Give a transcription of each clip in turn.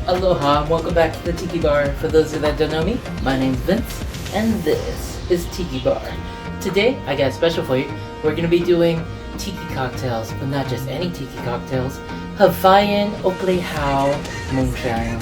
Aloha, welcome back to the Tiki Bar. For those of you that don't know me, my name's Vince, and this is Tiki Bar. Today, I got a special for you. We're going to be doing tiki cocktails, but not just any tiki cocktails. Hawaiian Okolehao Moonshine.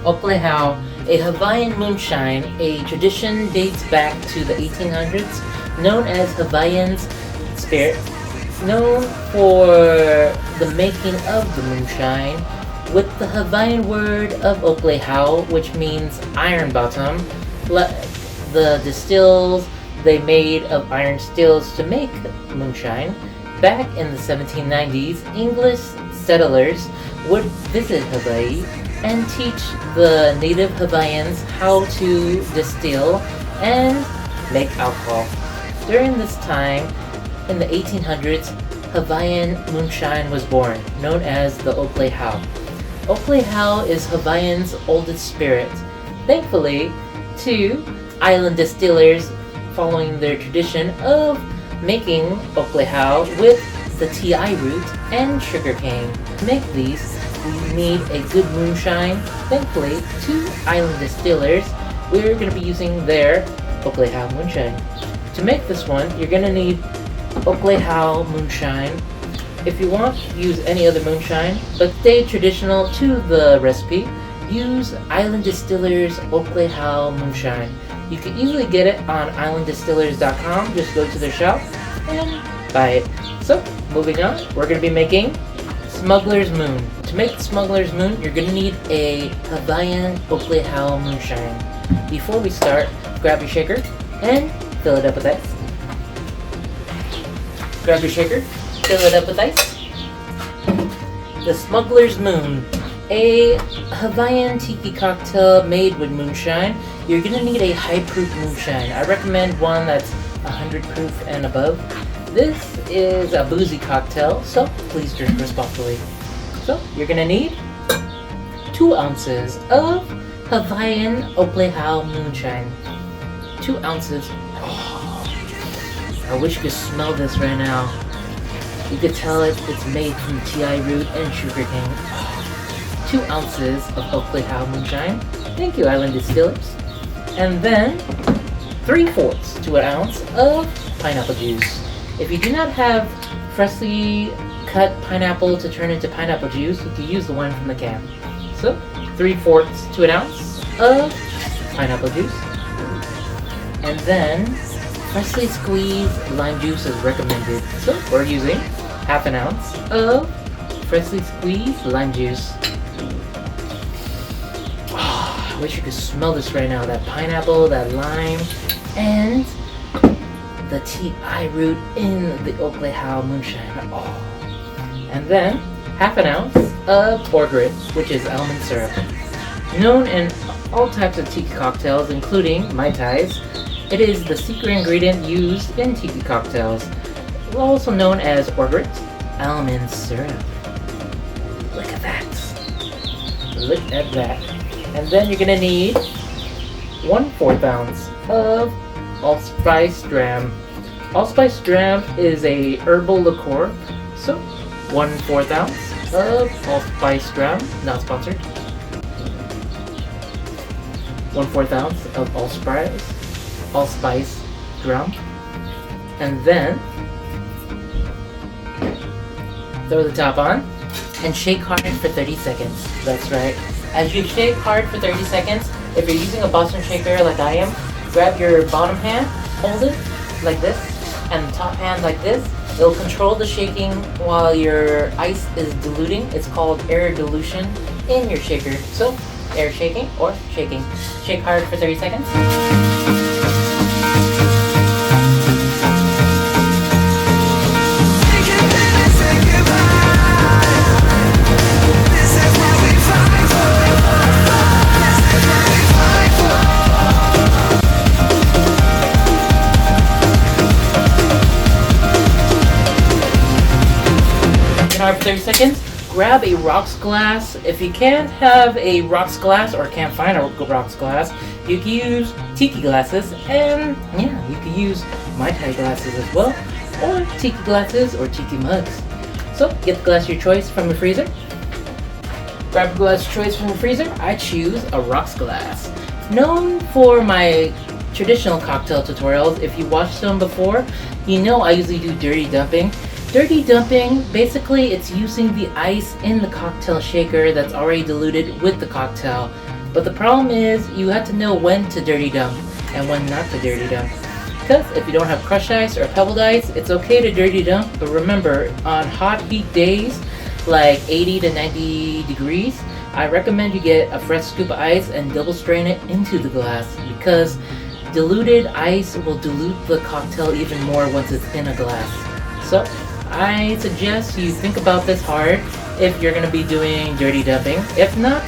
Okolehao, a Hawaiian moonshine, a tradition dates back to the 1800s, known as Hawaiian's spirit, known for the making of the moonshine, with the Hawaiian word of Okolehao, which means iron bottom. The distills they made of iron stills to make moonshine. Back in the 1790s, English settlers would visit Hawaii and teach the native Hawaiians how to distill and make alcohol. During this time, in the 1800s, Hawaiian moonshine was born, known as the Okolehao. Okolehao is Hawaiian's oldest spirit. Thankfully, two island distillers following their tradition of making Okolehao with the ti root and sugarcane. To make these, we need a good moonshine. Thankfully, two island distillers, we're going to be using their Okolehao Moonshine. To make this one, you're going to need Okolehao Moonshine. If you want, use any other moonshine, but stay traditional to the recipe. Use Island Distillers Okolehao Moonshine. You can easily get it on islanddistillers.com. Just go to their shop and buy it. So, moving on, we're going to be making Smugglers Moon. To make the Smugglers Moon, you're going to need a Hawaiian Okolehao Moonshine. Before we start, grab your shaker and fill it up with ice. Grab your shaker, fill it up with ice. The Smugglers Moon, a Hawaiian tiki cocktail made with moonshine. You're going to need a high-proof moonshine. I recommend one that's 100 proof and above. This is a boozy cocktail, so please drink responsibly. So, you're gonna need 2 ounces of Hawaiian Okolehao Moonshine. 2 ounces. Oh, I wish you could smell this right now. You could tell it's made from ti root and sugarcane. 2 ounces of Okolehao Moonshine. Thank you, Island Distillers. And then 3/4 to an ounce of pineapple juice. If you do not have freshly cut pineapple to turn into pineapple juice, you can use the one from the can. So, 3/4 to an ounce of pineapple juice. And then, freshly squeezed lime juice is recommended. So, we're using 1/2 ounce of freshly squeezed lime juice. Oh, I wish you could smell this right now. That pineapple, that lime, and the ti root in the Okolehao Moonshine. Oh. And then 1/2 ounce of orgeat, which is almond syrup. Known in all types of tiki cocktails, including Mai Tais, it is the secret ingredient used in tiki cocktails. Also known as orgeat, almond syrup. Look at that. Look at that. And then you're gonna need 1/4 ounce of allspice dram. Allspice dram is a herbal liqueur, so 1/4 ounce of allspice dram, not sponsored. 1/4 ounce of allspice dram, and then throw the top on and shake hard for 30 seconds. That's right. As you shake hard for 30 seconds, if you're using a Boston shaker like I am, grab your bottom hand, hold it like this, and the top hand like this. It'll control the shaking while your ice is diluting. It's called air dilution in your shaker. So, air shaking or shaking. Shake hard for 30 seconds. hard for 30 seconds. Grab a rocks glass. If you can't have a rocks glass or can't find a rocks glass, you can use tiki glasses, and yeah, you can use Mai Tai glasses as well, or tiki glasses or tiki mugs. So get the glass of your choice from the freezer. Grab a glass of choice from the freezer. I choose a rocks glass. Known for my traditional cocktail tutorials, if you watched them before, you know I usually do dirty dumping. Dirty dumping, basically it's using the ice in the cocktail shaker that's already diluted with the cocktail. But the problem is you have to know when to dirty dump and when not to dirty dump. Because if you don't have crushed ice or pebbled ice, it's okay to dirty dump, but remember, on hot heat days, like 80 to 90 degrees, I recommend you get a fresh scoop of ice and double strain it into the glass, because diluted ice will dilute the cocktail even more once it's in a glass. So I suggest you think about this hard if you're going to be doing dirty dumping. If not,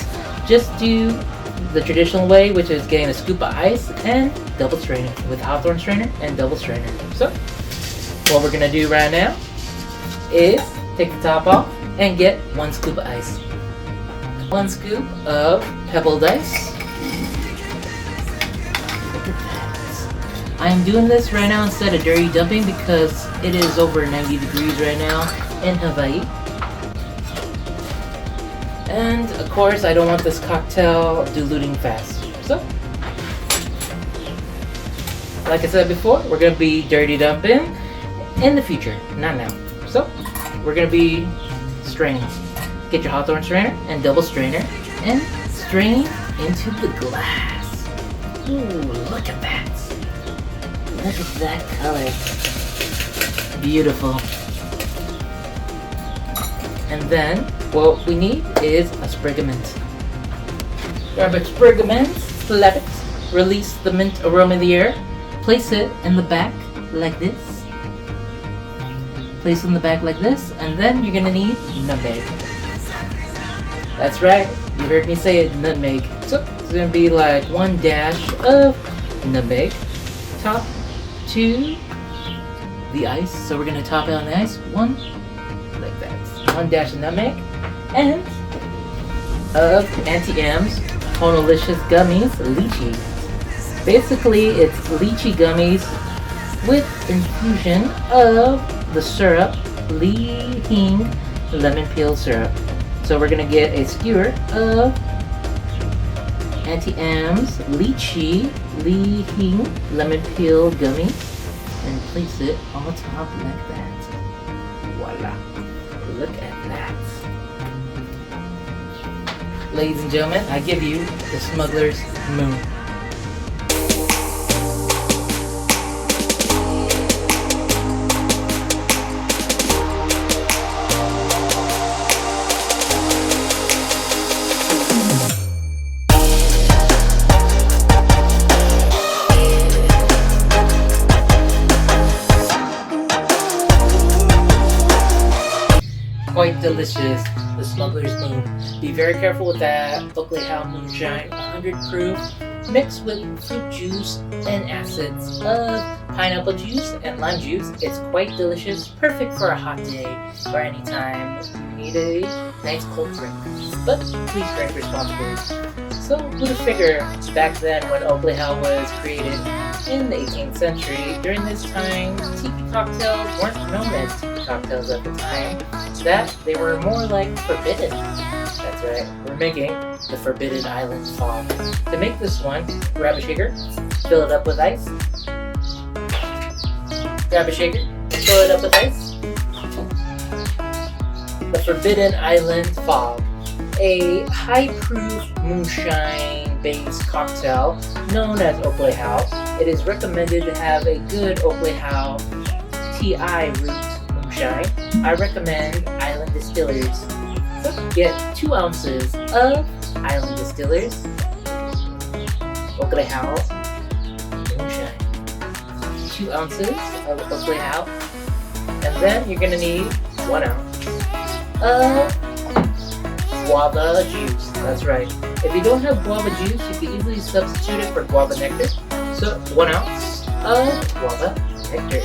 just do the traditional way, which is getting a scoop of ice and double strain it with Hawthorne strainer and double strainer. So what we're going to do right now is take the top off and get 1 scoop of ice. 1 scoop of pebbled ice. Look at that. I'm doing this right now instead of dirty dumping because it is over 90 degrees right now in Hawaii. And of course I don't want this cocktail diluting fast. So, like I said before, we're going to be dirty dumping in the future, not now. So, we're going to be straining. Get your Hawthorne strainer and double strainer and strain into the glass. Ooh, look at that. Look at that color. Beautiful. And then what we need is a sprig of mint. Grab a sprig of mint, slap it, release the mint aroma in the air, place it in the back like this. Place it in the back like this, and then you're gonna need nutmeg. That's right, you heard me say it, nutmeg. So it's gonna be like 1 dash of nutmeg. Top to the ice. So we're gonna top it on the ice. 1 like that. 1 dash of nutmeg. And of Auntie M's Honoilicious Gummies lychee. Basically it's lychee gummies with infusion of the syrup, Li Hing lemon peel syrup. So we're gonna get a skewer of Auntie M's lychee Li Hing lemon peel gummies and place it on the top like that. Voila! Look at that. Ladies and gentlemen, I give you the Smugglers Moon. Quite delicious, the Smuggler's Moon. Be very careful with that Okolehao Moonshine, 100 proof, mixed with fruit juice and acids of pineapple juice and lime juice. It's quite delicious, perfect for a hot day or any time you need a nice cold drink. But please drink responsibly. So who'd have figured back then when Okolehao was created in the 18th century, during this time, tiki cocktails weren't known as tiki cocktails at the time, that they were more like forbidden. That's right, we're making the Forbidden Island fog. To make this one, grab a shaker, fill it up with ice. Grab a shaker, fill it up with ice. The Forbidden Island fog. A high-proof moonshine-based cocktail known as Okolehao. It is recommended to have a good Okolehao TI root moonshine. I recommend Island Distillers. So get 2 ounces of Island Distillers Okolehao Moonshine. 2 ounces of Okolehao. And then you're gonna need 1 ounce of guava juice. That's right. If you don't have guava juice, you can easily substitute it for guava nectar. So 1 ounce of guava nectar.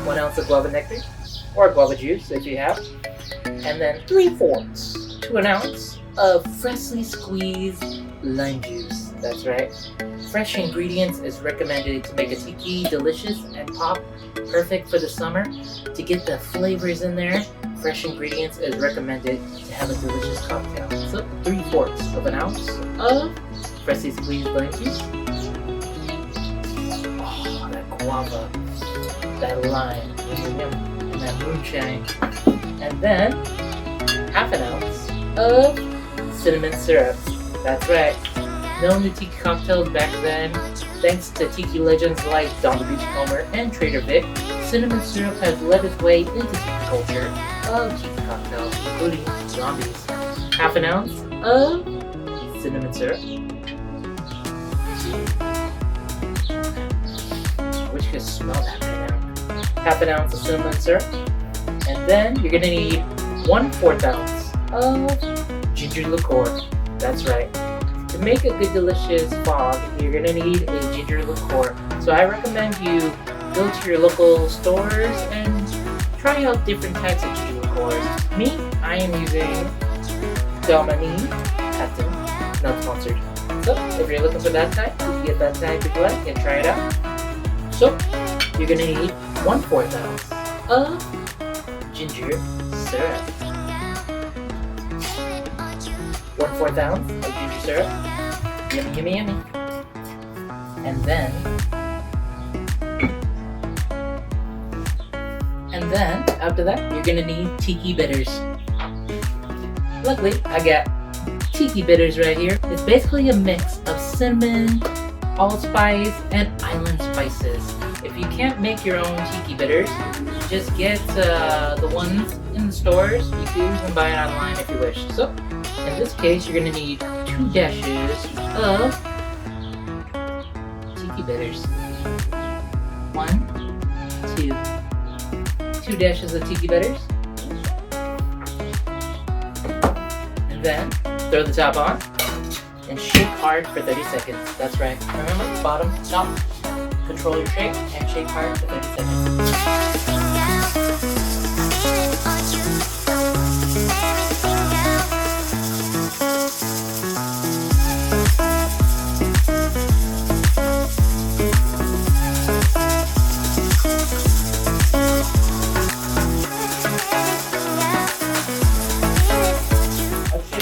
1 ounce of guava nectar or guava juice if you have. And then 3/4 to an ounce of freshly squeezed lime juice. That's right. Fresh ingredients is recommended to make a tiki delicious and pop, perfect for the summer. To get the flavors in there, fresh ingredients is recommended to have a delicious cocktail. So 3/4 of an ounce of freshly squeezed lime juice. Oh, that guava, that lime, and that moonshine. And then half an ounce of cinnamon syrup. That's right. Known to tiki cocktails back then, thanks to tiki legends like Don the Beachcomber and Trader Vic, cinnamon syrup has led its way into tiki culture of tiki cocktails, including Gummies. Half an ounce of cinnamon syrup. I wish you could smell that right now. Half an ounce of cinnamon syrup. And then you're gonna need 1/4 ounce of ginger liqueur. That's right. To make a good delicious fog, you're gonna need a ginger liqueur. So I recommend you go to your local stores and try out different types of ginger liqueurs. Me, I am using Dominique Captain, not sponsored. So if you're looking for that type, you can get that type if you like and try it out. So you're gonna need 1/4 ounce of ginger syrup. 1/4 ounce of ginger syrup. Yummy, yummy, yummy. And then after that, you're gonna need tiki bitters. Luckily, I got tiki bitters right here. It's basically a mix of cinnamon, allspice, and island spices. If you can't make your own tiki bitters, just get the ones in the stores. You can even buy it online if you wish. So, in this case, you're gonna need 2 dashes of tiki bitters. 1, 2. 2 dashes of tiki bitters. And then, throw the top on and shake hard for 30 seconds. That's right. Remember, bottom, top. Control your shake and shake hard for 30 seconds.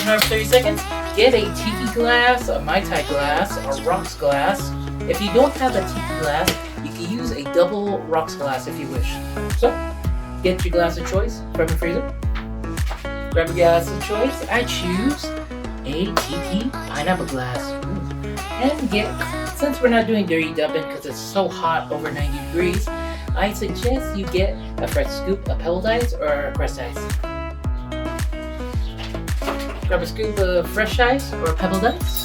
After 30 seconds, get a tiki glass, a Mai Tai glass, a rocks glass. If you don't have a tiki glass, you can use a double rocks glass if you wish. So, get your glass of choice from your freezer. Grab a glass of choice. I choose a tiki pineapple glass. And since we're not doing dirty dumping because it's so hot over 90 degrees, I suggest you get a fresh scoop of pebbled ice or crushed ice. Grab a scoop of fresh ice or pebbled ice.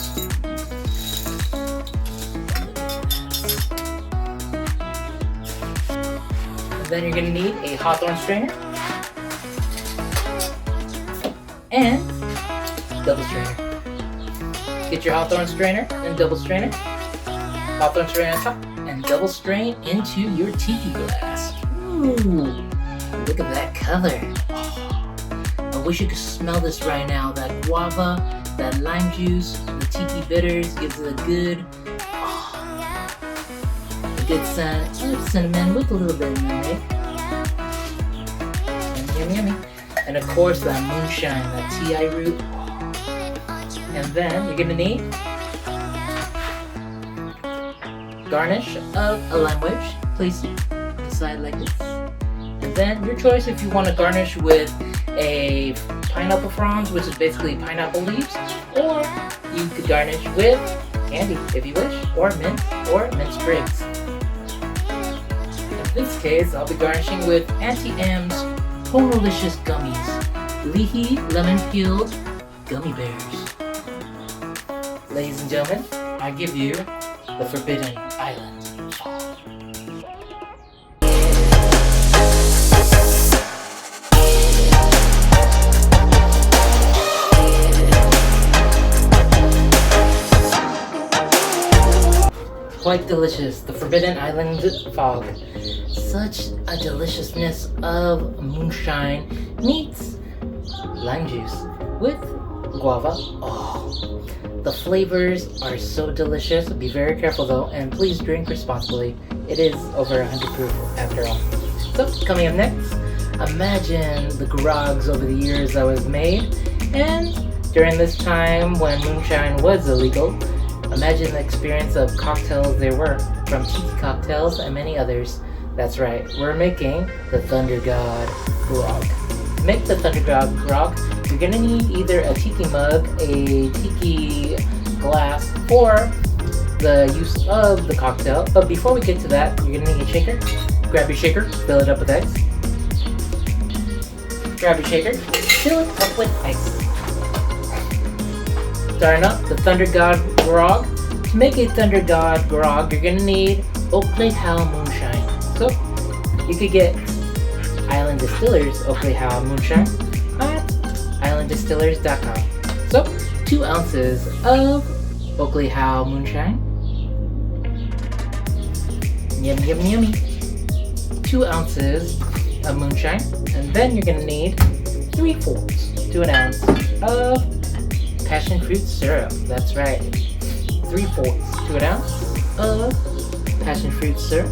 Then you're going to need a hawthorn strainer and double strainer. Get your hawthorn strainer and double strainer. Hawthorn strainer on top and double strain into your tiki glass. Ooh, look at that color. Oh, I wish you could smell this right now. That guava, that lime juice, the tiki bitters gives it a good good scent of cinnamon with a little bit of nutmeg. Yummy, yummy. And of course that moonshine, that ti root. And then you're gonna need garnish of a lime wedge. Place it on the side like this. And then your choice if you want to garnish with a pineapple fronds, which is basically pineapple leaves, or you could garnish with candy if you wish, or mint sprigs. In this case, I'll be garnishing with Auntie M's Honoilicious Gummies, Li Hing lemon peeled gummy bears. Ladies and gentlemen, I give you the Forbidden Island. Quite delicious, the Forbidden Island fog. Such a deliciousness of moonshine meets lime juice with guava. Oh, the flavors are so delicious. Be very careful though, and please drink responsibly. It is over 100 proof after all. So, coming up next, imagine the grogs over the years that was made, and during this time when moonshine was illegal, imagine the experience of cocktails there were, from tiki cocktails and many others. That's right, we're making the Thunder God Grog. To make the Thunder God Grog, you're gonna need either a tiki mug, a tiki glass, or the use of the cocktail. But before we get to that, you're gonna need a shaker. Grab your shaker, fill it up with ice. Grab your shaker, fill it up with ice. Starting up the Thunder God Grog. To make a Thunder God Grog, you're gonna need Okolehao Moonshine. So, you could get Island Distillers Okolehao Moonshine at islanddistillers.com. So, 2 ounces of Okolehao Moonshine. Yummy, yummy, yummy. 2 ounces of moonshine. And then you're gonna need 3/4 to an ounce of passion fruit syrup. That's right. 3/4 to an ounce of passion fruit syrup.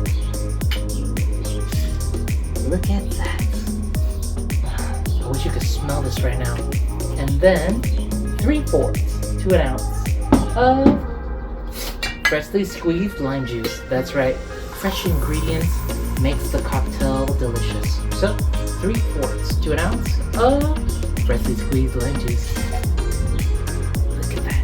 Look at that. I wish you could smell this right now. And then 3/4 to an ounce of freshly squeezed lime juice. That's right. Fresh ingredients makes the cocktail delicious. So 3/4 to an ounce of freshly squeezed lime juice. Look at that.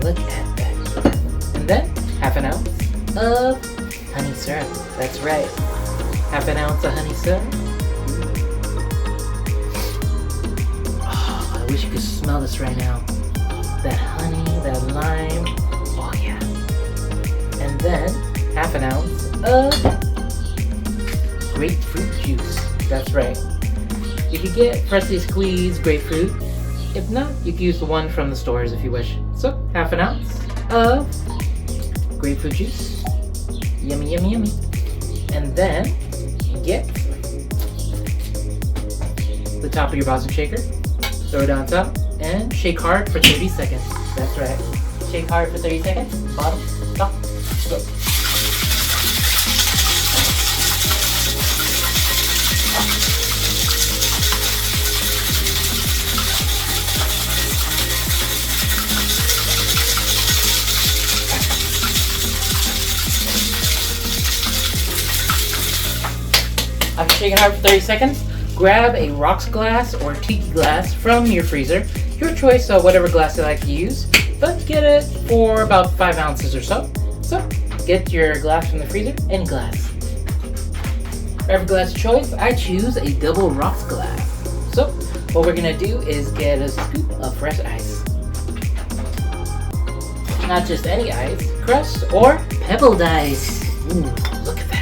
Look at that. And then half an ounce of honey syrup. That's right. Half an ounce of honey syrup. Oh, I wish you could smell this right now. That honey, that lime. Oh yeah. And then half an ounce of grapefruit juice. That's right. You could get freshly squeezed grapefruit. If not, you can use the one from the stores if you wish. So, half an ounce of grapefruit juice. Yummy, yummy, yummy. And then get the top of your Boston shaker, throw it on top, and shake hard for 30 seconds. That's right. Shake hard for 30 seconds. Bottom, top, go. After shaking hard for 30 seconds, grab a rocks glass or tiki glass from your freezer. Your choice of whatever glass you like to use, but get it for about 5 ounces or so. So, get your glass from the freezer, any glass. For every glass choice, I choose a double rocks glass. So, what we're gonna do is get a scoop of fresh ice. Not just any ice, crushed or pebbled ice. Ooh, look at that.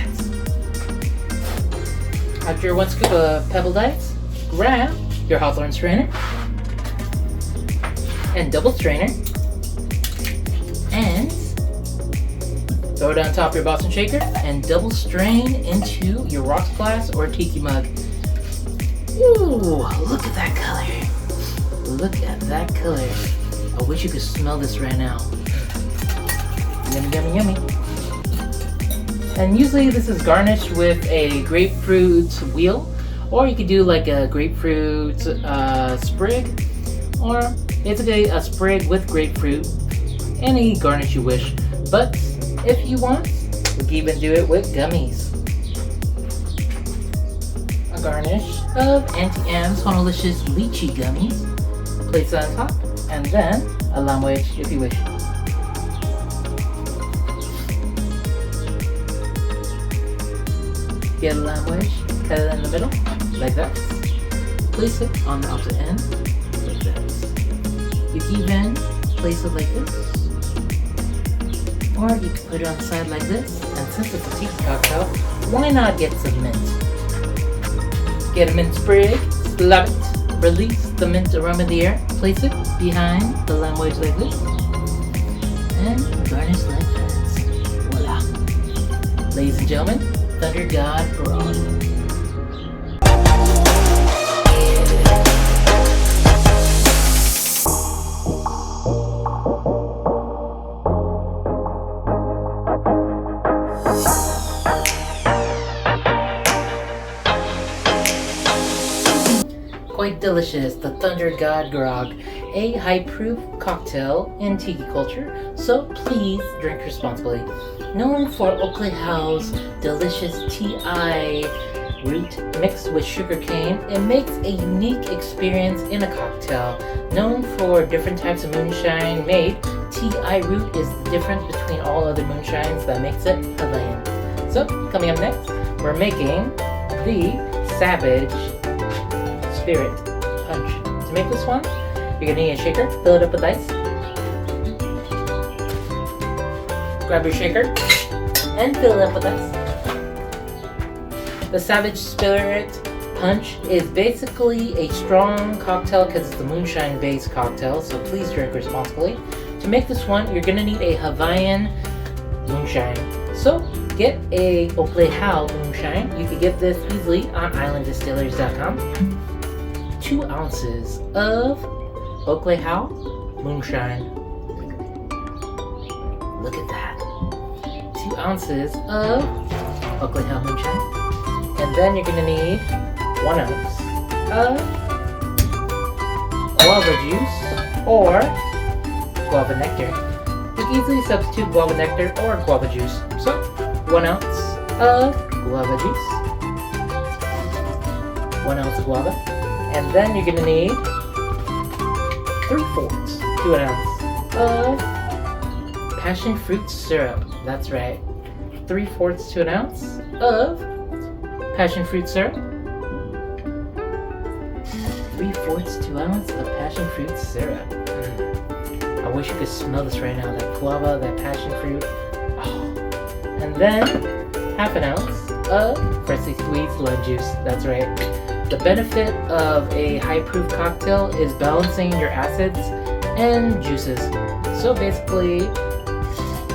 After 1 scoop of pebbled ice, grab your Hawthorne strainer and double strainer and throw it on top of your Boston shaker and double strain into your rocks glass or tiki mug. Ooh, look at that color. Look at that color. I wish you could smell this right now. Yummy, yummy, yummy. And usually this is garnished with a grapefruit wheel, or you could do like a grapefruit sprig, or basically a sprig with grapefruit, any garnish you wish. But if you want, you can even do it with gummies. A garnish of Auntie Honoilicious lychee gummies. Place it on top, and then a lime wedge if you wish. Get a lime wedge, cut it in the middle, like that. Place it on the opposite end, like that. You can even place it like this, or you can put it on the side like this. And since it's a tiki cocktail, why not get some mint? Get a mint sprig, slap it, release the mint aroma in the air, place it behind the lime wedge like this, and garnish like that. Voila! Ladies and gentlemen, Thunder God Grog. quite delicious, the Thunder God Grog, a high-proof cocktail in Tiki culture, so please drink responsibly. Known for Okelehao's delicious Ti root mixed with sugarcane, it makes a unique experience in a cocktail. Known for different types of moonshine made, Ti root is the difference between all other moonshines that makes it Hawaiian. So, coming up next, we're making the Savage Spirit Punch. To make this one, you're gonna need a shaker, fill it up with ice. Grab your shaker and fill it up with ice. The Savage Spirit Punch is basically a strong cocktail because it's a moonshine-based cocktail, so please drink responsibly. To make this one, you're gonna need a Hawaiian Moonshine. So, get a Okolehao Moonshine. You can get this easily on islanddistillers.com. 2 ounces of Okolehao Moonshine. Look at that. 2 ounces of Okolehao Moonshine. And then you're gonna need 1 ounce of guava juice or guava nectar. You can easily substitute guava nectar or guava juice. So, 1 ounce of guava juice, 1 ounce of guava, and then you're gonna need 3/4 to 1 ounce of passion fruit syrup. That's right, 3/4 to 1 ounce of passion fruit syrup. 3/4 to 1 ounce of passion fruit syrup. I wish you could smell this right now. That guava, that passion fruit. Oh. And then 1/2 ounce of freshly squeezed lime juice. That's right. The benefit of a high-proof cocktail is balancing your acids and juices. So basically,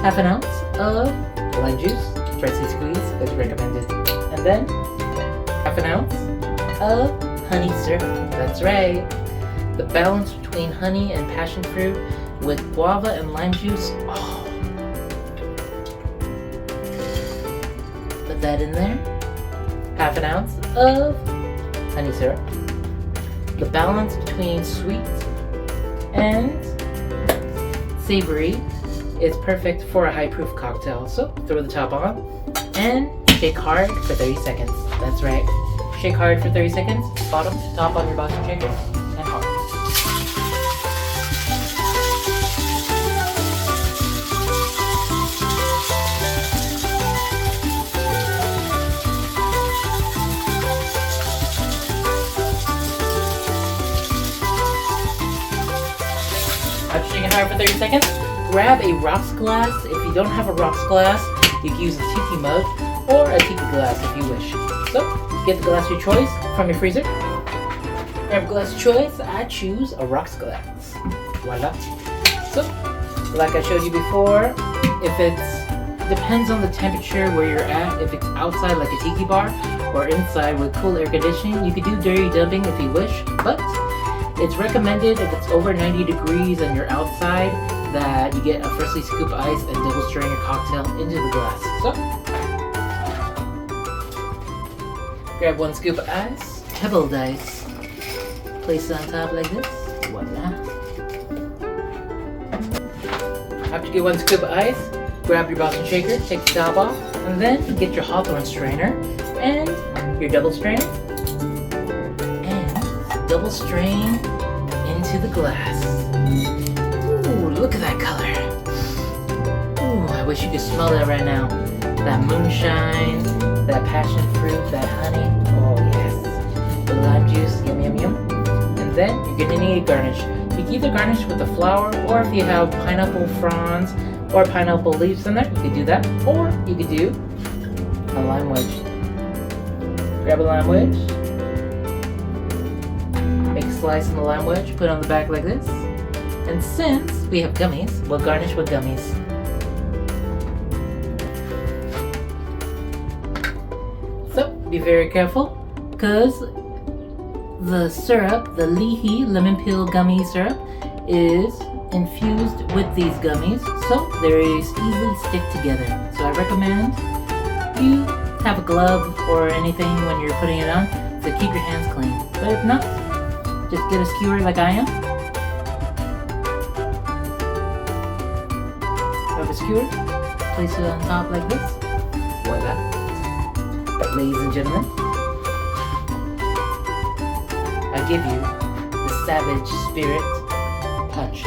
1/2 ounce of lime juice, freshly squeezed, is recommended. And then 1/2 ounce of honey syrup. That's right. The balance between honey and passion fruit with guava and lime juice. Oh. Put that in there. 1/2 ounce of honey syrup. The balance between sweet and savory is perfect for a high-proof cocktail. So throw the top on and shake hard for 30 seconds. That's right. Shake hard for 30 seconds, bottom to top on your Boston shaker, and hard. After shaking hard for 30 seconds, grab a rocks glass. If you don't have a rocks glass, you can use a tiki mug or a tiki glass if you wish. So, get the glass of your choice from your freezer. Grab a glass of choice. I choose a rocks glass. Voila. So, like I showed you before, if it's depends on the temperature where you're at. If it's outside like a tiki bar or inside with cool air conditioning, you could do dirty dumping if you wish, but it's recommended if it's over 90 degrees and you're outside that you get a freshly scooped ice and double strain your cocktail into the glass. So, grab 1 scoop of ice, pebbled ice, place it on top like this, voila. After you get 1 scoop of ice, grab your Boston shaker, take the top off, and then get your Hawthorne strainer and your double strainer, and double strain into the glass. Ooh, look at that color. Ooh, I wish you could smell that right now. That moonshine, that passion fruit, that honey. Oh yes. The lime juice, yum yum yum. And then you're gonna need a garnish. You can either garnish with the flour, or if you have pineapple fronds or pineapple leaves in there, you could do that. Or you could do a lime wedge. Grab a lime wedge. Make a slice in the lime wedge, put it on the back like this. And since we have gummies, we'll garnish with gummies. So, be very careful, because the syrup, the Li Hing lemon peel gummy syrup, is infused with these gummies, so they easily stick together. So I recommend you have a glove or anything when you're putting it on to keep your hands clean. But if not, Just get a skewer like I am. Grab a skewer, place it on top like this. Voila. Ladies and gentlemen, I give you the Savage Spirit Punch.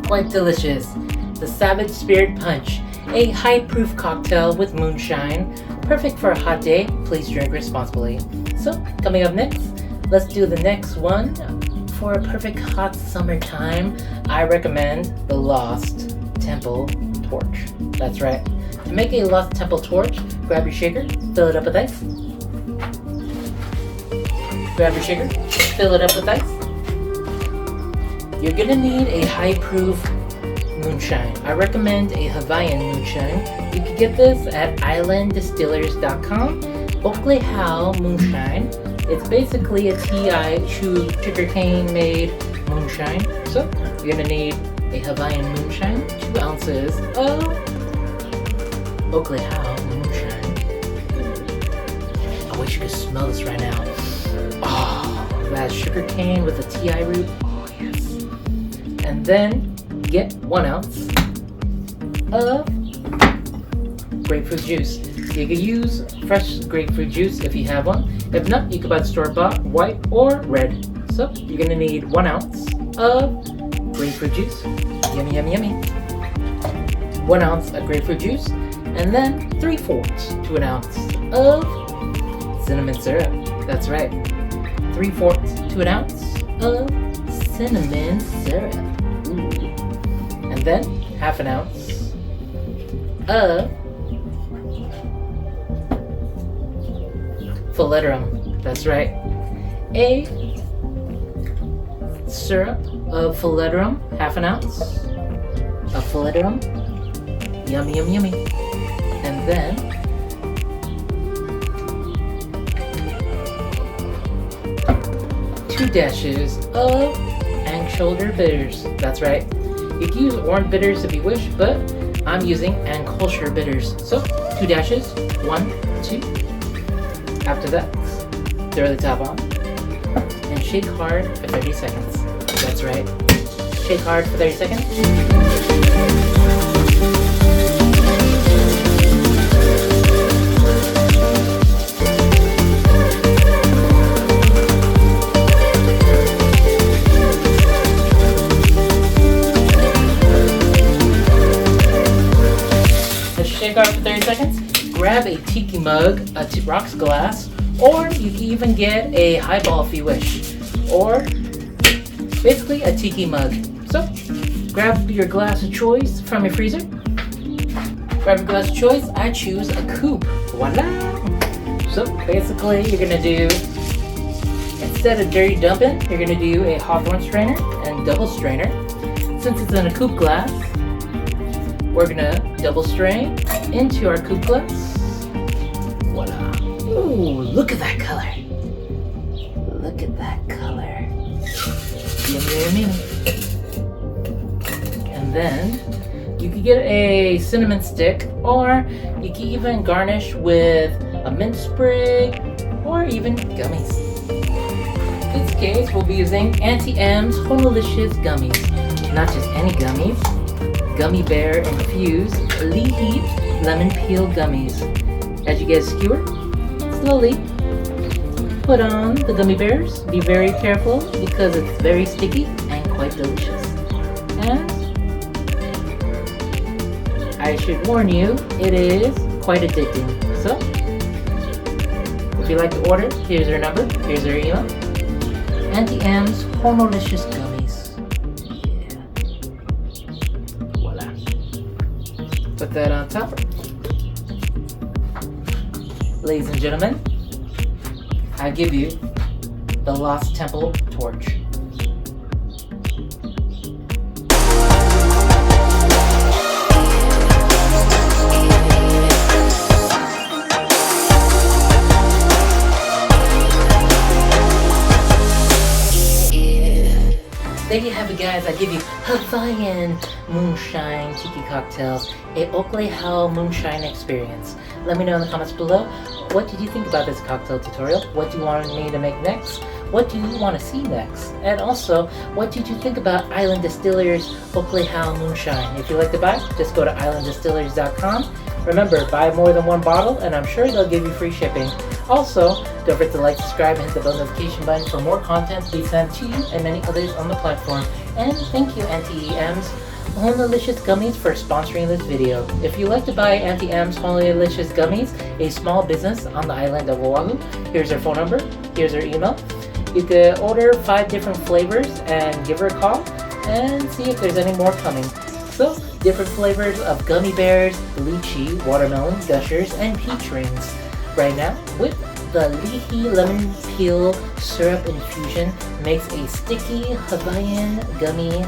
Quite delicious. The Savage Spirit Punch, a high-proof cocktail with moonshine, perfect for a hot day. Please drink responsibly. So, coming up next, let's do the next one. For a perfect hot summertime, I recommend the Lost Temple Torch. That's right. To make a Lost Temple Torch, grab your shaker, fill it up with ice. Grab your shaker, fill it up with ice. You're gonna need a high-proof moonshine. I recommend a Hawaiian Moonshine. You can get this at islanddistillers.com. Okolehao Moonshine. It's basically a tea sugarcane made moonshine. So you're gonna need a Hawaiian Moonshine, 2 ounces of Okolehao Moonshine. I wish you could smell this right now. Oh, that sugarcane with the tea root. And then get 1 ounce of grapefruit juice. You can use fresh grapefruit juice if you have one. If not, you can buy the store-bought white or red. So you're gonna need 1 ounce of grapefruit juice. Yummy, yummy, yummy. 1 ounce of grapefruit juice, and then 3/4 to an ounce of cinnamon syrup. That's right, 3/4 to an ounce of cinnamon syrup. And then 1/2 ounce of philodrum. That's right, a syrup of philodrum, 1/2 ounce of philodrum. Yummy, yummy, yummy. And then 2 dashes of ankh shoulder bitters. That's right. You can use orange bitters if you wish, but I'm using Okolehao bitters. So 2 dashes, 1, 2. After that, throw the top on and shake hard for 30 seconds. That's right. Shake hard for 30 seconds. Shake hard for 30 seconds. Grab a tiki mug, a rocks glass, or you can even get a highball if you wish, or basically a tiki mug. So grab your glass of choice from your freezer. Grab your glass of choice. I choose a coupe. Voila! So basically you're gonna do, instead of dirty dumping, you're gonna do a Hawthorne strainer and double strainer. Since it's in a coupe glass, we're gonna double strain into our coupe glass. Voila! Ooh, look at that color! Look at that color! Yummy, yummy, yummy. And then you can get a cinnamon stick, or you can even garnish with a mint sprig, or even gummies. In this case, we'll be using Auntie M's Honoilicious gummies. Not just any gummies. Gummy bear infused Li Hing lemon peel gummies. As you get a skewer, slowly put on the gummy bears. Be very careful because it's very sticky and quite delicious. And I should warn you, it is quite addicting. So, if you'd like to order, here's our number, here's our email. Auntie M's Honoilicious gummies. Put that on top. Ladies and gentlemen, I give you the Lost Temple Torch. guys, I give you Hawaiian Moonshine Tiki cocktails, a Okolehao Moonshine experience. Let me know in the comments below, what did you think about this cocktail tutorial? What do you want me to make next? What do you want to see next? And also, what did you think about Island Distillers Okolehao Moonshine? If you'd like to buy, just go to islanddistillers.com. Remember, buy more than one bottle and I'm sure they'll give you free shipping. Also, don't forget to like, subscribe, and hit the bell notification button for more content we send to you and many others on the platform. And thank you, Auntie M's Honoilicious Gummies, for sponsoring this video. If you'd like to buy Auntie M's Honoilicious Gummies, a small business on the island of Oahu, here's her phone number, here's her email. You could order 5 different flavors and give her a call and see if there's any more coming. So, different flavors of gummy bears, lychee, watermelon, gushers, and peach rings. Right now, with the Li Hing lemon peel syrup infusion makes a sticky Hawaiian gummy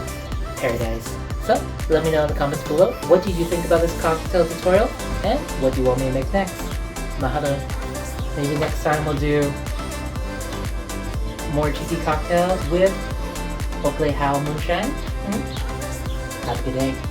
paradise. So, let me know in the comments below, what did you think about this cocktail tutorial, and what do you want me to make next? Mahalo. Maybe next time we'll do more tiki cocktails with Okolehao Moonshine. Have a good day.